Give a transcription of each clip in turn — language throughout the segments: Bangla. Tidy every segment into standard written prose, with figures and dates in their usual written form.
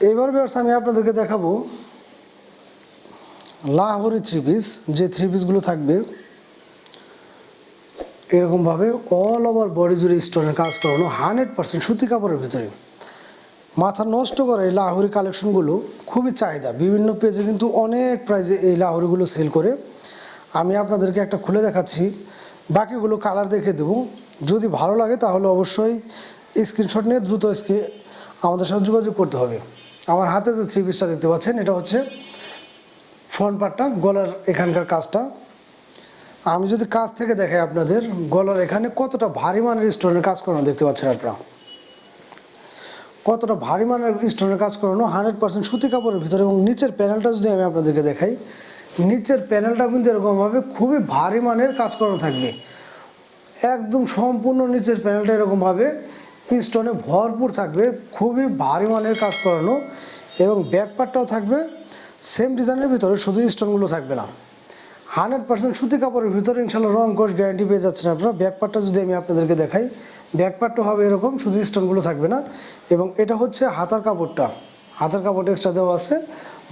এবার ভিউয়ার্স আমি আপনাদেরকে দেখাবো লাহোরি থ্রি পিস। যে থ্রি পিসগুলো থাকবে এরকমভাবে অল ওভার বডি জুড়ে স্টোনের কাজ করানো 100% সুতি কাপড়ের ভিতরে। মাথা নষ্ট করে এই লাহোরি কালেকশনগুলো খুবই চাহিদা, বিভিন্ন পেজে কিন্তু অনেক প্রাইজে এই লাহোরিগুলো সেল করে। আমি আপনাদেরকে একটা খুলে দেখাচ্ছি, বাকিগুলো কালার দেখে দেবো। যদি ভালো লাগে তাহলে অবশ্যই স্ক্রিনশট নিয়ে দ্রুত আমাদের সাথে যোগাযোগ করতে হবে। আমার হাতে যে থ্রি পিসটা দেখতে পাচ্ছেন এটা হচ্ছে ফ্রন্ট পার্টটা, গলার এখানকার কাজটা। আমি যদি কাজ থেকে দেখাই আপনাদের, গলার এখানে কতটা ভারী মানের স্টোনের কাজ করানো দেখতে পাচ্ছেন আপনারা, কতটা ভারী মানের স্টোনের কাজ করানো 100% সুতি কাপড়ের ভিতরে। এবং নিচের প্যানেলটা যদি আমি আপনাদেরকে দেখাই, নিচের প্যানেলটা কিন্তু এরকমভাবে খুবই ভারী মানের কাজ করানো থাকবে। একদম সম্পূর্ণ নিচের প্যানেলটা এরকমভাবে স্টোনে ভরপুর থাকবে, খুবই ভারী মানের কাজ করানো। এবং ব্যাক পার্টটাও থাকবে সেম ডিজাইনের ভিতরে, শুধু স্টোনগুলো থাকবে না। 100% সুতি কাপড়ের ভিতরে ইনশাল্লাহ রং কোষ গ্যারান্টি পেয়ে যাচ্ছেন আপনারা। ব্যাক পার্টটা যদি আমি আপনাদেরকে দেখাই, ব্যাক পার্টটা হবে এরকম, শুধু স্টোনগুলো থাকবে না। এবং এটা হচ্ছে হাতার কাপড়টা, হাতার কাপড়টা এক্সট্রা দেওয়া আছে।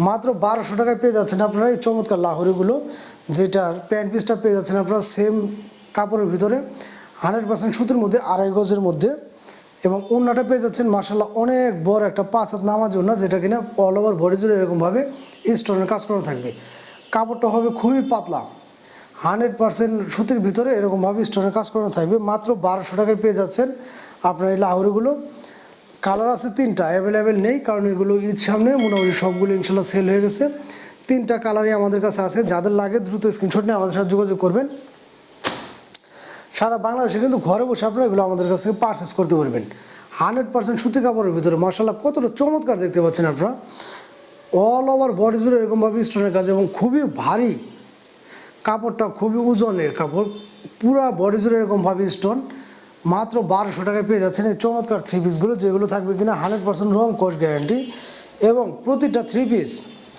মাত্র 1200 টাকায় পেয়ে যাচ্ছেন আপনারা এই চমৎকার লাহোরিগুলো, যেটার প্যান্ট পিসটা পেয়ে যাচ্ছেন আপনারা সেম কাপড়ের ভিতরে 100% সুতির মধ্যে, 2.5 গজের মধ্যে। এবং ওড়নাটা পেয়ে যাচ্ছেন মাশাআল্লাহ অনেক বড় একটা 5 হাত নামাজ ওড়না, যেটা কিনা অল ওভার বডি জুড়ে এরকমভাবে স্টোনের কাজ করা থাকবে। কাপড়টা হবে খুবই পাতলা, 100% সুতির ভিতরে এরকমভাবে স্টোনের কাজ করানো থাকবে। মাত্র 1200 টাকায় পেয়ে যাচ্ছেন আপনার এই লাহোরিগুলো। কালার আছে 3টা, অ্যাভেলেবেল নেই কারণ এগুলো ঈদ সামনে, মোটামুটি সবগুলো ইনশাল্লাহ সেল হয়ে গেছে। 3টা কালারই আমাদের কাছে আছে, যাদের লাগে দ্রুত স্ক্রিনশট নিয়ে আমাদের সাথে যোগাযোগ করবেন। সারা বাংলাদেশে কিন্তু ঘরে বসে আপনারা এগুলো আমাদের কাছ থেকে পারচেস করতে পারবেন। 100% সুতি কাপড়ের ভিতরে মাশাআল্লাহ কতটা চমৎকার দেখতে পাচ্ছেন আপনারা। অল ওভার বডি জুড়ে এরকমভাবে স্টোনের কাজ এবং খুবই ভারী কাপড়টা, খুবই ওজনের কাপড়, পুরা বডি জুড়ে এরকমভাবে স্টোন। মাত্র 1200 টাকায় পেয়ে যাচ্ছেন এই চমৎকার থ্রি পিসগুলো, যেগুলো থাকবে কিনা 100% রং কোষ গ্যারান্টি। এবং প্রতিটা থ্রি পিস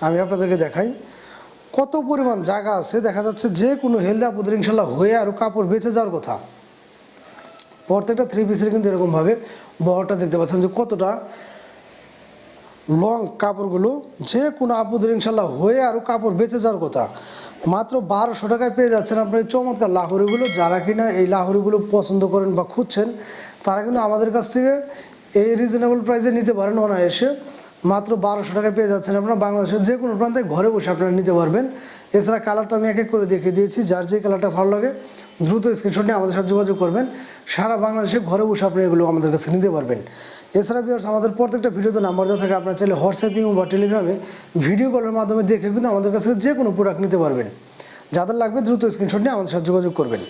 আমি আপনাদেরকে দেখাই কত পরিমাণ জায়গা আছে। দেখা যাচ্ছে যে কোনো হেলদি আপুদের ইনশাল্লাহ হয়ে আরও কাপড় বেঁচে যাওয়ার কথা। প্রত্যেকটা থ্রি পিসের কিন্তু এরকমভাবে বহরটা দেখতে পাচ্ছেন যে কতটা লং কাপড়গুলো, যে কোনো আপুদের ইনশাল্লাহ হয়ে আরও কাপড় বেঁচে যাওয়ার কথা। মাত্র 1200 টাকায় পেয়ে যাচ্ছেন আপনার এই চমৎকার লাহোরিগুলো। যারা কিনা এই লাহোরিগুলো পছন্দ করেন বা খুঁজছেন, তারা কিন্তু আমাদের কাছ থেকে এই রিজনেবল প্রাইসে নিতে পারেন অনায়াসে। মাত্র 1200 টাকায় পেয়ে যাচ্ছেন আপনারা বাংলাদেশের যে কোনো প্রান্তে ঘরে বসে আপনারা নিতে পারবেন। এছাড়া কালার তো আমি এক এক করে দেখিয়ে দিয়েছি, যার যে কালারটা ভালো লাগে দ্রুত স্ক্রিনশট নিয়ে আমাদের সাথে যোগাযোগ করবেন। সারা বাংলাদেশে ঘরে বসে আপনি এগুলো আমাদের কাছে নিতে পারবেন। এছাড়া ভিউয়ার্স আমাদের প্রত্যেকটা ভিডিওতে নাম্বার দেওয়া থাকে, আপনারা চাইলে হোয়াটসঅ্যাপ বা টেলিগ্রামে ভিডিও কলের মাধ্যমে দেখে কিন্তু আমাদের কাছে যে কোনো প্রোডাক্ট নিতে পারবেন। যাদের লাগবে দ্রুত স্ক্রিনশট নিয়ে আমাদের সাথে যোগাযোগ করবেন।